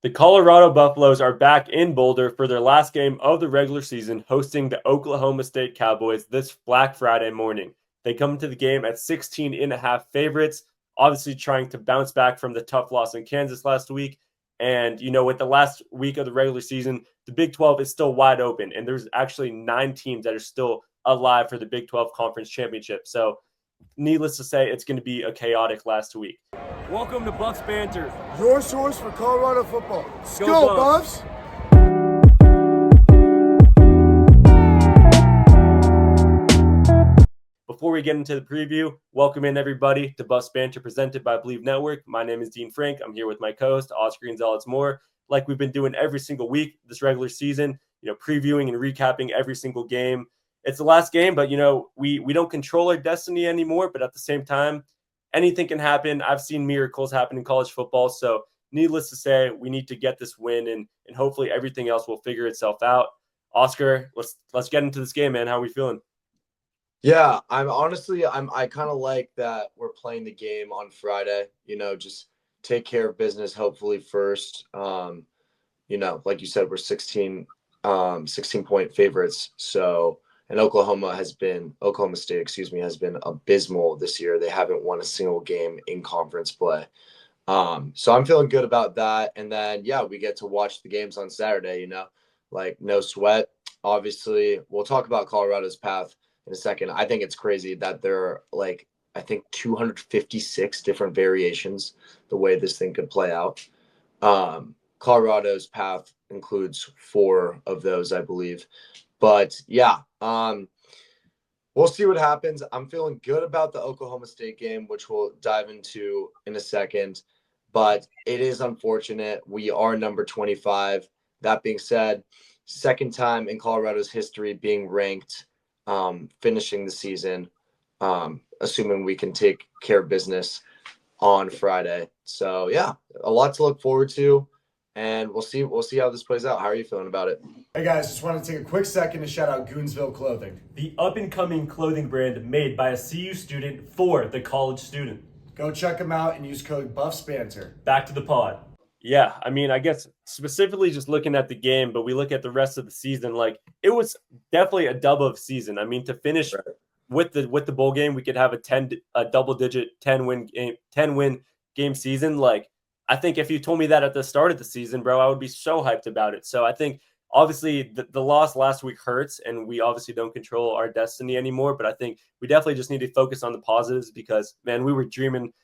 The Colorado Buffaloes are back in Boulder for their last game of the regular season, hosting the Oklahoma State Cowboys this Black Friday morning. They come to the game at 16.5 favorites, obviously trying to bounce back from the tough loss in Kansas last week. And, with the last week of the regular season, the Big 12 is still wide open, and there's actually 9 teams that are still alive for the Big 12 Conference Championship. So, needless to say, it's going to be a chaotic last week. Welcome to Bucks Banter. Your source for Colorado football. Let's Go go, Buffs. Buffs! Before we get into the preview, welcome in everybody to Buffs Banter presented by Believe Network. My name is Dean Frank. I'm here with my co-host, Oscar Gonzalez Moore. Like we've been doing every single week this regular season, previewing and recapping every single game. It's the last game, but, we don't control our destiny anymore. But at the same time, anything can happen. I've seen miracles happen in college football. So needless to say, we need to get this win and hopefully everything else will figure itself out. Oscar, let's get into this game, man. How are we feeling? Yeah, I kind of like that we're playing the game on Friday, just take care of business, hopefully first. Like you said, we're 16 point favorites. So, and Oklahoma State, has been abysmal this year. They haven't won a single game in conference play. So I'm feeling good about that. And then, yeah, we get to watch the games on Saturday, like no sweat. Obviously, we'll talk about Colorado's path in a second. I think it's crazy that there are 256 different variations the way this thing could play out. Colorado's path includes 4 of those, I believe. But yeah, we'll see what happens. I'm feeling good about the Oklahoma State game, which we'll dive into in a second. But it is unfortunate. We are number 25. That being said, second time in Colorado's history being ranked, finishing the season, assuming we can take care of business on Friday. So yeah, a lot to look forward to, and we'll see how this plays out. How are you feeling about it? Hey guys, just want to take a quick second to shout out Goonsville Clothing. The up-and-coming clothing brand made by a CU student for the college student. Go check them out and use code BuffsBanter. Back to the pod. Yeah, I guess specifically just looking at the game, but we look at the rest of the season, it was definitely a dub of season. To finish with the bowl game, we could have a double-digit 10-win game season. I think if you told me that at the start of the season, bro, I would be so hyped about it. So I think obviously the loss last week hurts, and we obviously don't control our destiny anymore. But I think we definitely just need to focus on the positives because, man, we were dreaming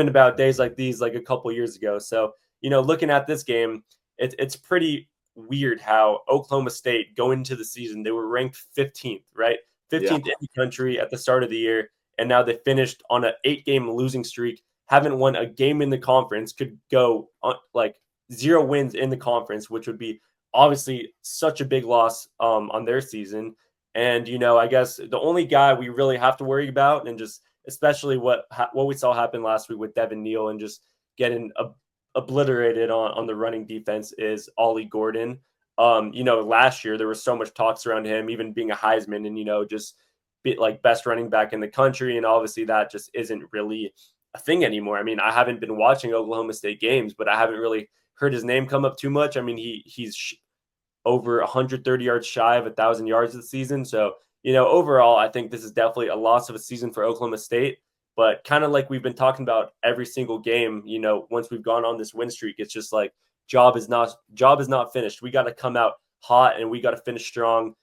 about days like these like a couple years ago. So, looking at this game, it's pretty weird how Oklahoma State going into the season, they were ranked 15th, right? 15th in the country at the start of the year. And now they finished on an 8-game losing streak, haven't won a game in the conference, could go on 0 wins in the conference, which would be obviously such a big loss on their season. And, I guess the only guy we really have to worry about, and just especially what we saw happen last week with Devin Neal and just getting obliterated on the running defense, is Ollie Gordon. Last year there was so much talks around him, even being a Heisman and, just be best running back in the country. And obviously that just isn't really a thing anymore. I haven't been watching Oklahoma State games, but I haven't really heard his name come up too much. He's over 130 yards shy of 1,000 yards this season. So, overall, I think this is definitely a loss of a season for Oklahoma State. But kind of like we've been talking about every single game, once we've gone on this win streak, it's just job is not finished. We got to come out hot and we got to finish strong.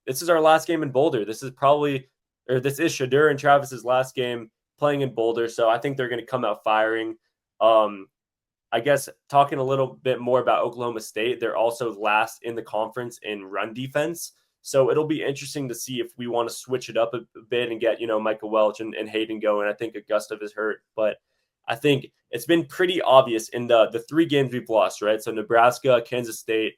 This is our last game in Boulder. This is Shedeur and Travis's last game playing in Boulder. So I think they're going to come out firing. I guess talking a little bit more about Oklahoma State, they're also last in the conference in run defense. So it'll be interesting to see if we want to switch it up a bit and get, Michael Welch and Hayden going. I think Augusta is hurt, but I think it's been pretty obvious in the 3 games we've lost, right? So Nebraska, Kansas State,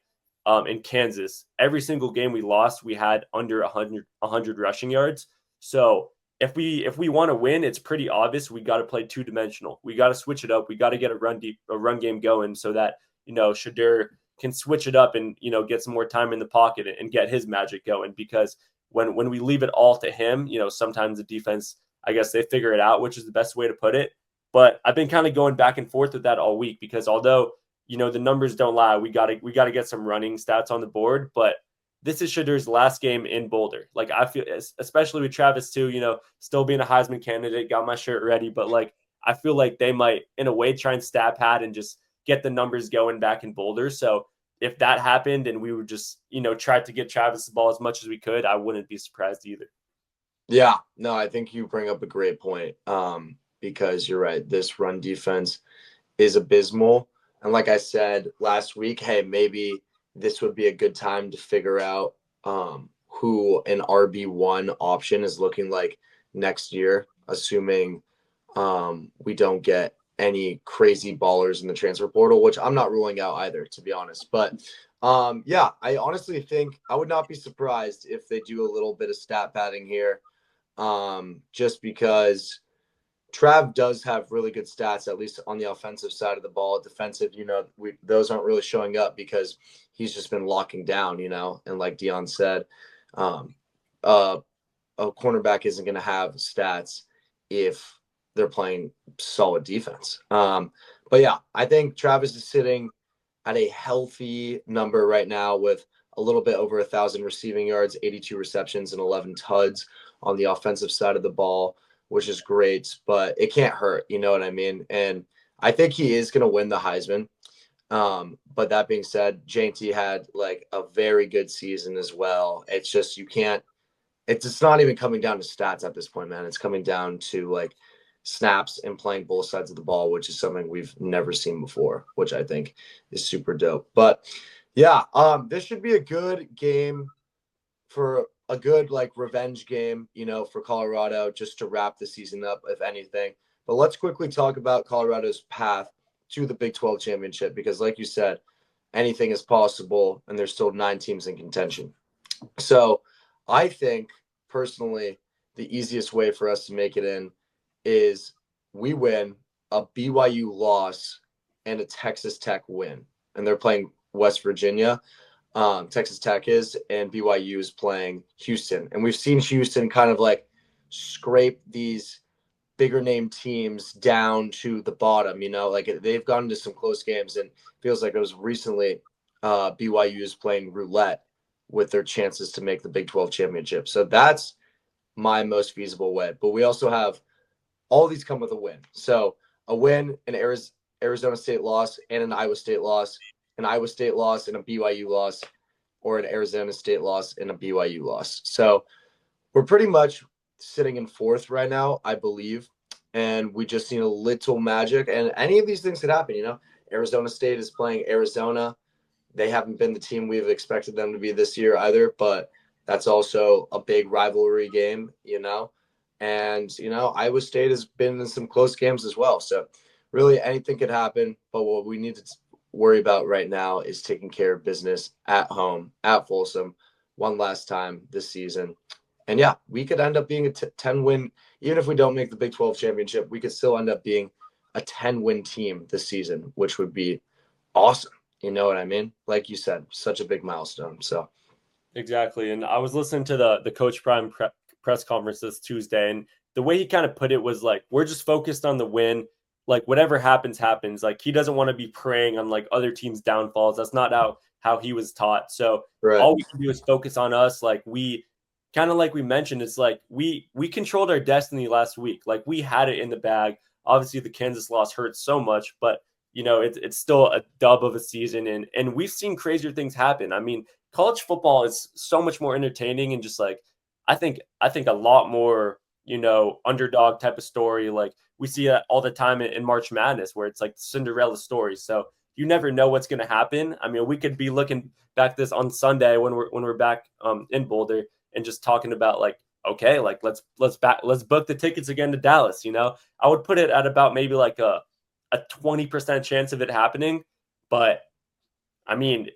and Kansas. Every single game we lost, we had under 100 rushing yards. So if we want to win, it's pretty obvious we got to play 2-dimensional. We got to switch it up. We got to get a run game going so that Shedeur can switch it up and get some more time in the pocket and get his magic going. Because when we leave it all to him, sometimes the defense, I guess they figure it out, which is the best way to put it. But I've been kind of going back and forth with that all week because although the numbers don't lie. We gotta get some running stats on the board, but this is Shedur's last game in Boulder. Like, I feel, especially with Travis too, still being a Heisman candidate, got my shirt ready, but like, I feel like they might, in a way, try and stat pad and just get the numbers going back in Boulder. So if that happened and we would just, try to get Travis the ball as much as we could, I wouldn't be surprised either. Yeah, no, I think you bring up a great point, because you're right. This run defense is abysmal. And like I said last week, hey, maybe this would be a good time to figure out who an RB1 option is looking like next year, assuming we don't get any crazy ballers in the transfer portal, which I'm not ruling out either, to be honest. But yeah, I honestly think I would not be surprised if they do a little bit of stat padding here, just because Trav does have really good stats, at least on the offensive side of the ball. Defensive, those aren't really showing up because he's just been locking down, and like Dion said, a cornerback isn't going to have stats if they're playing solid defense. But yeah, I think Travis is sitting at a healthy number right now with a little bit over 1,000 receiving yards, 82 receptions, and 11 tuds on the offensive side of the ball, which is great, but it can't hurt. You know what I mean? And I think he is going to win the Heisman. But that being said, JT had like a very good season as well. It's just, it's not even coming down to stats at this point, man. It's coming down to like snaps and playing both sides of the ball, which is something we've never seen before, which I think is super dope. But yeah, this should be a good game, for a good like revenge game, for Colorado, just to wrap the season up, if anything. But let's quickly talk about Colorado's path to the Big 12 championship, because like you said, anything is possible and there's still 9 teams in contention. So I think personally, the easiest way for us to make it in is we win, a BYU loss, and a Texas Tech win. And they're playing West Virginia. Texas Tech is, and BYU is playing Houston. And we've seen Houston kind of like scrape these bigger name teams down to the bottom, like they've gone into some close games, and feels like it was recently BYU is playing roulette with their chances to make the Big 12 championship. So that's my most feasible way. But we also have all these come with a win. So a win, an Arizona State loss, and an Iowa State loss, an Iowa State loss and a BYU loss, or an Arizona State loss and a BYU loss. So we're pretty much sitting in 4th right now, I believe. And we just need a little magic. And any of these things could happen, Arizona State is playing Arizona. They haven't been the team we've expected them to be this year either, but that's also a big rivalry game, And, Iowa State has been in some close games as well. So really anything could happen. But what we need to worry about right now is taking care of business at home, at Folsom, one last time this season. And yeah, we could end up being a 10-win. Even if we don't make the Big 12 championship, we could still end up being a 10-win team this season, which would be awesome. You know what I mean? Like you said, such a big milestone. So exactly. And I was listening to the Coach Prime press conference this Tuesday, and the way he kind of put it was like, we're just focused on the win. Like whatever happens, happens. Like he doesn't want to be preying on like other teams' downfalls. That's not how he was taught. So all we can do is focus on us. Like we kind of, like we mentioned, it's like we controlled our destiny last week. Like we had it in the bag. Obviously the Kansas loss hurt so much, but it's still a dub of a season, and we've seen crazier things happen. I mean, college football is so much more entertaining, and just like I think a lot more, underdog type of story. Like we see that all the time in March Madness, where it's like Cinderella story. So you never know what's going to happen. I mean, we could be looking back this on Sunday when we're back in Boulder and just talking about like, okay, like let's book the tickets again to Dallas. I would put it at about maybe like a 20% chance of it happening. But I mean,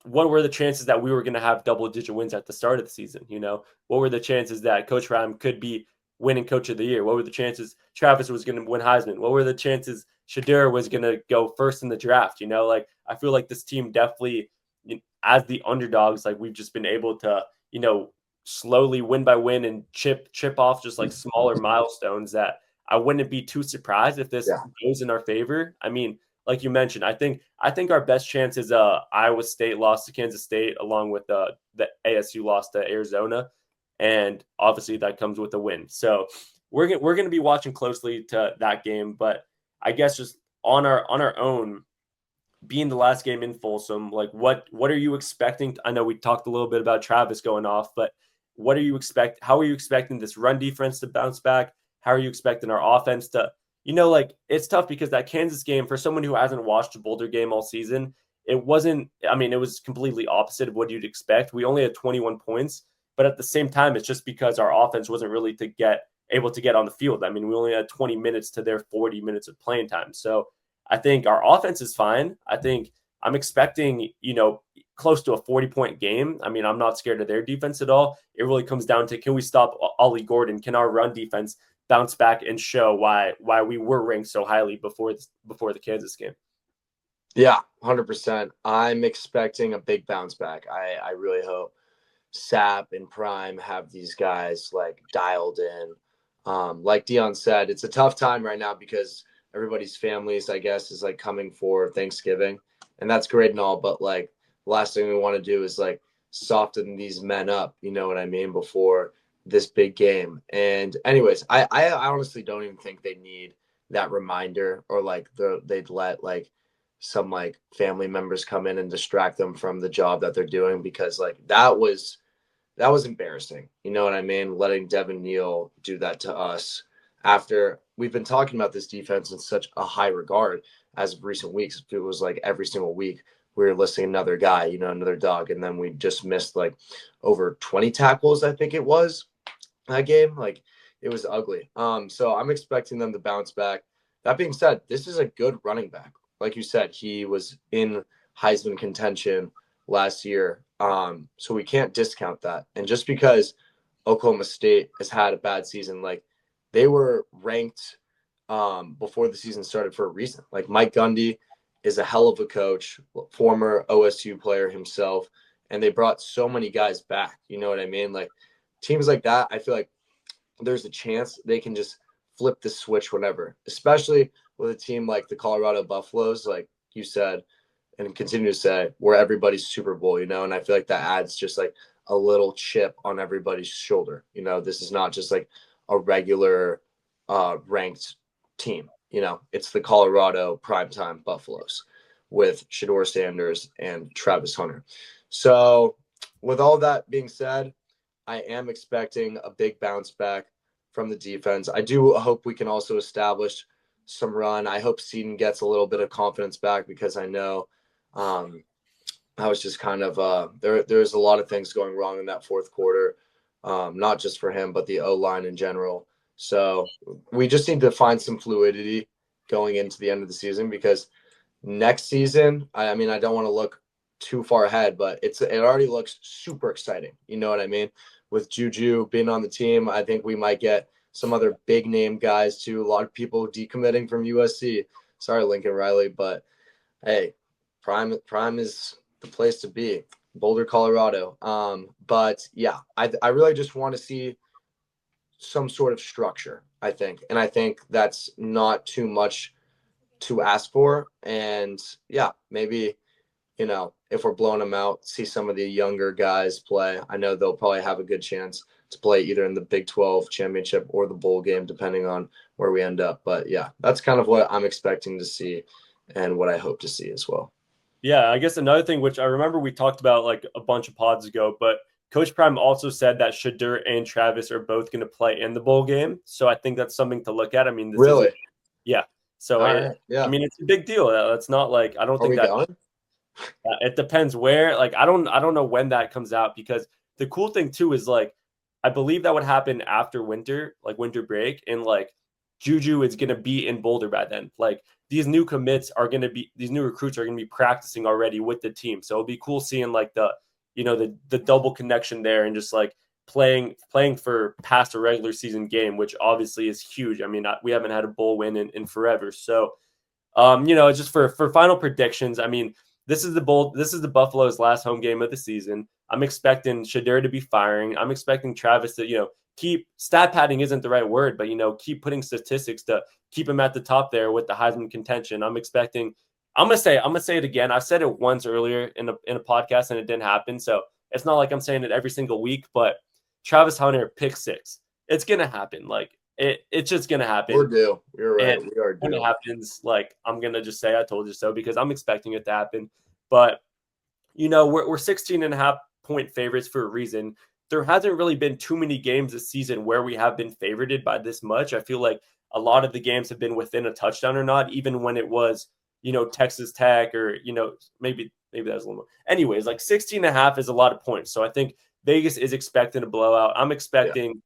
what were the chances that we were going to have double-digit wins at the start of the season? What were the chances that Coach Ram could be winning Coach of the Year? What were the chances Travis was going to win Heisman? What were the chances Shedeur was going to go first in the draft? Like I feel like this team definitely, as the underdogs, like we've just been able to, slowly win by win and chip off just like smaller milestones that I wouldn't be too surprised if this goes in our favor. I mean, like you mentioned, I think our best chance is Iowa State lost to Kansas State, along with the ASU loss to Arizona, and obviously that comes with a win. So we're going to be watching closely to that game, but I guess just on our own, being the last game in Folsom, like what are you expecting? I know we talked a little bit about Travis going off, but what are you expect? How are you expecting this run defense to bounce back? How are you expecting our offense to, like it's tough because that Kansas game, for someone who hasn't watched a Boulder game all season, it wasn't, I mean, it was completely opposite of what you'd expect. We only had 21 points, but at the same time, it's just because our offense wasn't really able to get on the field. I mean, we only had 20 minutes to their 40 minutes of playing time. So I think our offense is fine. I think I'm expecting, close to a 40-point game. I mean, I'm not scared of their defense at all. It really comes down to, can we stop Ollie Gordon? Can our run defense bounce back and show why we were ranked so highly before the Kansas game? Yeah, 100%. I'm expecting a big bounce back. I really hope Sap and Prime have these guys like dialed in. Like Dion said, it's a tough time right now because everybody's families, I guess, is like coming for Thanksgiving, and that's great and all, but like the last thing we want to do is like soften these men up, you know what I mean, before this big game. And anyways, I honestly don't even think they need that reminder, or like they'd let like some like family members come in and distract them from the job that they're doing, because like that was embarrassing, you know what I mean, letting Devin Neal do that to us after we've been talking about this defense in such a high regard as of recent weeks. It was like every single week we were listing another guy, another dog, and then we just missed like over 20 tackles, I think it was, that game. Like it was ugly. So I'm expecting them to bounce back. That being said, this is a good running back. Like you said, he was in Heisman contention last year. So we can't discount that. And just because Oklahoma State has had a bad season, like they were ranked before the season started for a reason. Like Mike Gundy is a hell of a coach, former OSU player himself, and they brought so many guys back. You know what I mean? Like teams like that, I feel like there's a chance they can just flip the switch whenever, especially with a team like the Colorado Buffaloes, like you said, and continue to say, where everybody's Super Bowl, and I feel like that adds just like a little chip on everybody's shoulder. This is not just like a regular ranked team. It's the Colorado primetime Buffaloes with Shedeur Sanders and Travis Hunter. So with all that being said, I am expecting a big bounce back from the defense. I do hope we can also establish some run. I hope Seaton gets a little bit of confidence back, because I know I was just kind of there's a lot of things going wrong in that fourth quarter, not just for him, but the O-line in general. So we just need to find some fluidity going into the end of the season, because next season, I mean, I don't want to look too far ahead, but it already looks super exciting. You know what I mean? With Juju being on the team, I think we might get some other big name guys too. A lot of people decommitting from USC. Sorry, Lincoln Riley, but hey, Prime is the place to be. Boulder, Colorado. But yeah, I really just want to see some sort of structure, I think. And I think that's not too much to ask for. And yeah, maybe, if we're blowing them out, see some of the younger guys play. I know they'll probably have a good chance to play either in the Big 12 championship or the bowl game, depending on where we end up. But yeah, that's kind of what I'm expecting to see and what I hope to see as well. Yeah, I guess another thing, which I remember we talked about like a bunch of pods ago, but Coach Prime also said that Shedeur and Travis are both going to play in the bowl game. So I think that's something to look at. I mean, really? Yeah. So, yeah. I mean, it's a big deal. That's not like, I don't think that going? It depends where. Like, I don't know when that comes out, because the cool thing too is like, I believe that would happen after winter, like winter break, and like Juju is going to be in Boulder by then. Like these new recruits are going to be practicing already with the team. So it'll be cool seeing like the double connection there, and just like playing for past a regular season game, which obviously is huge. I mean, we haven't had a bowl win in forever. So, just for final predictions, I mean, this is the Buffalo's last home game of the season. I'm expecting Shedeur to be firing. I'm expecting Travis to, keep stat padding isn't the right word, but, keep putting statistics to keep him at the top there with the Heisman contention. I'm expecting I'm gonna say it again. I said it once earlier in a podcast and it didn't happen. So it's not like I'm saying it every single week, but Travis Hunter pick six. It's gonna happen. Like it's just gonna happen. We're due. You're right. And We are when it due. happens, like I'm gonna just say I told you so because I'm expecting it to happen. But we're 16.5-point favorites for a reason. There hasn't really been too many games this season where we have been favorited by this much. I feel like a lot of the games have been within a touchdown or not, even when it was, Texas Tech or, maybe that was a little more. Anyways, like 16.5 is a lot of points. So I think Vegas is expecting a blowout. I'm expecting,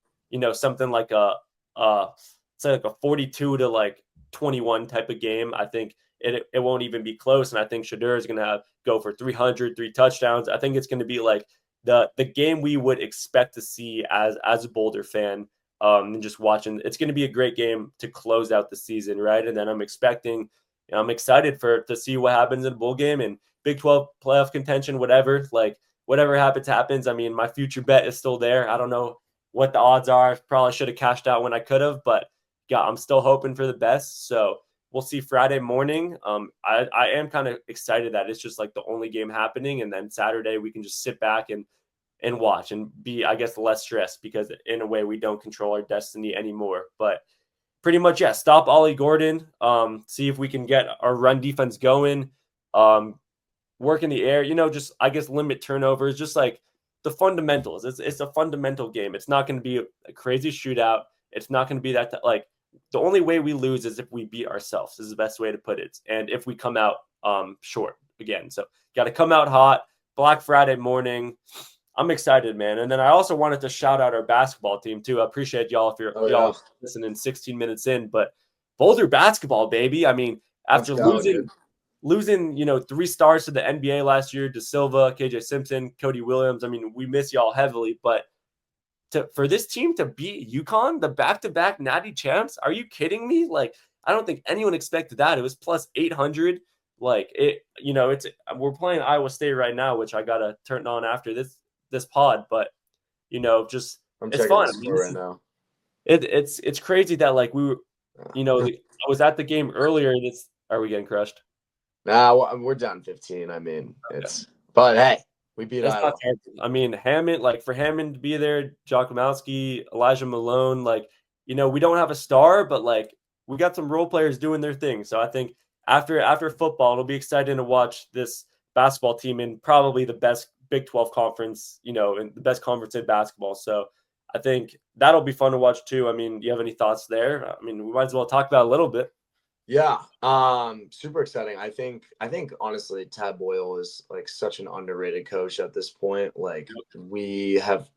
something like say like a 42 to like 21 type of game. I think it won't even be close. And I think Shedeur is going to go for 300, 3 touchdowns. I think it's going to be like the game we would expect to see as a Boulder fan. And just watching, it's going to be a great game to close out the season, right? And then I'm excited to see what happens in a bowl game and Big 12 playoff contention, whatever. Like whatever happens. I mean, my future bet is still there. I don't know what the odds are. Probably should have cashed out when I could have, but yeah, I'm still hoping for the best. So we'll see Friday morning. I am kind of excited that it's just like the only game happening, and then Saturday we can just sit back and watch and be, I guess, less stressed because in a way we don't control our destiny anymore. But pretty much, yeah, stop Ollie Gordon. See if we can get our run defense going. Work in the air, just I guess limit turnovers, just like the fundamentals. It's a fundamental game. It's not going to be a crazy shootout. It's not going to be that like the only way we lose is if we beat ourselves is the best way to put it. And if we come out short again. So got to come out hot. Black Friday morning. I'm excited, man. And then I also wanted to shout out our basketball team too. I appreciate y'all if y'all listening 16 minutes in, but Boulder basketball, baby. I mean, after losing, 3 stars to the NBA last year, De Silva, KJ Simpson, Cody Williams. I mean, we miss y'all heavily, but for this team to beat UConn, the back-to-back Natty champs, are you kidding me? Like, I don't think anyone expected that. It was plus 800. Like we're playing Iowa State right now, which I gotta turn on after this pod, but just it's fun. I mean, right now. It's crazy that like we were, I was at the game earlier. Are we getting crushed? Nah, we're down 15. I mean, but hey, we beat Iowa. I mean, Hammond, like for Hammond to be there, Jock Lamowski, Elijah Malone, like, we don't have a star, but like we got some role players doing their thing. So I think after football, it'll be exciting to watch this basketball team in probably the best Big 12 conference, and the best conference in basketball. So I think that'll be fun to watch too. I mean, do you have any thoughts there? I mean, we might as well talk about it a little bit. Yeah, super exciting. I think honestly, Tad Boyle is like such an underrated coach at this point. Like we have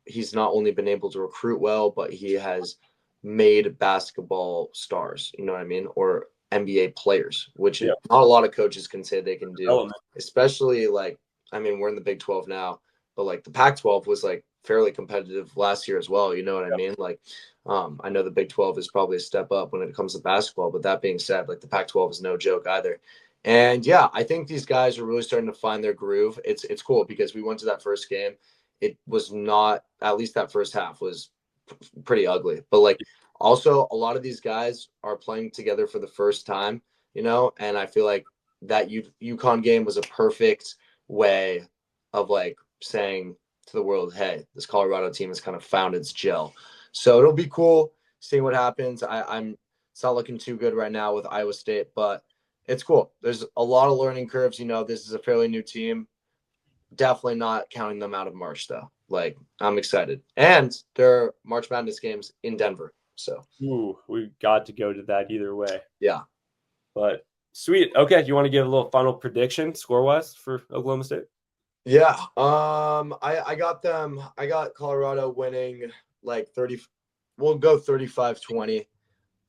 he's not only been able to recruit well, but he has made basketball stars, you know what I mean? Or NBA players, which not a lot of coaches can say they can do, especially like, I mean, we're in the Big 12 now, but like the Pac-12 was like fairly competitive last year as well. You know what I mean? Like, I know the Big 12 is probably a step up when it comes to basketball, but that being said, like the Pac-12 is no joke either. And yeah, I think these guys are really starting to find their groove. It's cool because we went to that first game. It was not, at least that first half was pretty ugly, but like also a lot of these guys are playing together for the first time, and I feel like that UConn game was a perfect way of like saying to the world, hey, this Colorado team has kind of found its gel. So it'll be cool seeing what happens. It's not looking too good right now with Iowa State, but it's cool. There's a lot of learning curves. This is a fairly new team. Definitely not counting them out of March though. Like I'm excited, and there are March Madness games in Denver. So we got to go to that either way. Yeah, but sweet. Okay, you want to give a little final prediction score wise for Oklahoma State? Yeah. I got them. I got Colorado winning like 30. We'll go 35-20.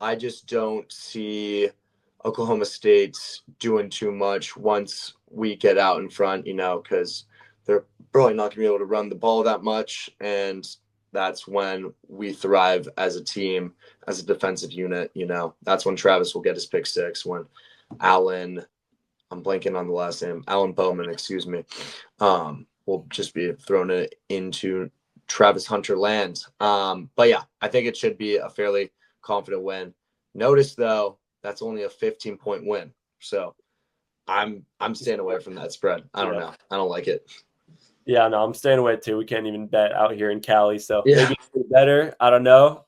I just don't see Oklahoma State doing too much once we get out in front, because they're probably not going to be able to run the ball that much. And that's when we thrive as a team, as a defensive unit. That's when Travis will get his pick six, when I'm blanking on the last name, Alan Bowman, excuse me, will just be thrown it into Travis Hunter land. But yeah, I think it should be a fairly confident win. Notice though, that's only a 15-point win So I'm staying away from that spread. I don't know. I don't like it. Yeah, no, I'm staying away too. We can't even bet out here in Cali, so Yeah. maybe it's better. I don't know.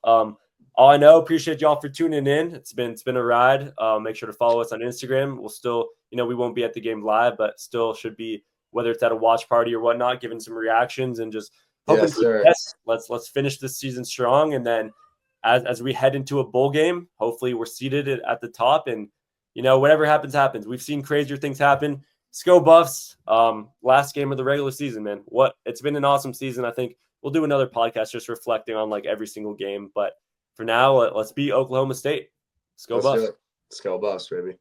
All I know, appreciate y'all for tuning in. It's been a ride. Make sure to follow us on Instagram. We'll still, we won't be at the game live, but still should be, whether it's at a watch party or whatnot, giving some reactions and just hoping for the best. Let's finish this season strong, and then as we head into a bowl game, hopefully we're seated at the top, and whatever happens. We've seen crazier things happen. Let's go Buffs. Last game of the regular season, man. It's been an awesome season. I think we'll do another podcast just reflecting on like every single game. But for now, let's beat Oklahoma State. Let's go Buffs. Let's go Buffs, baby.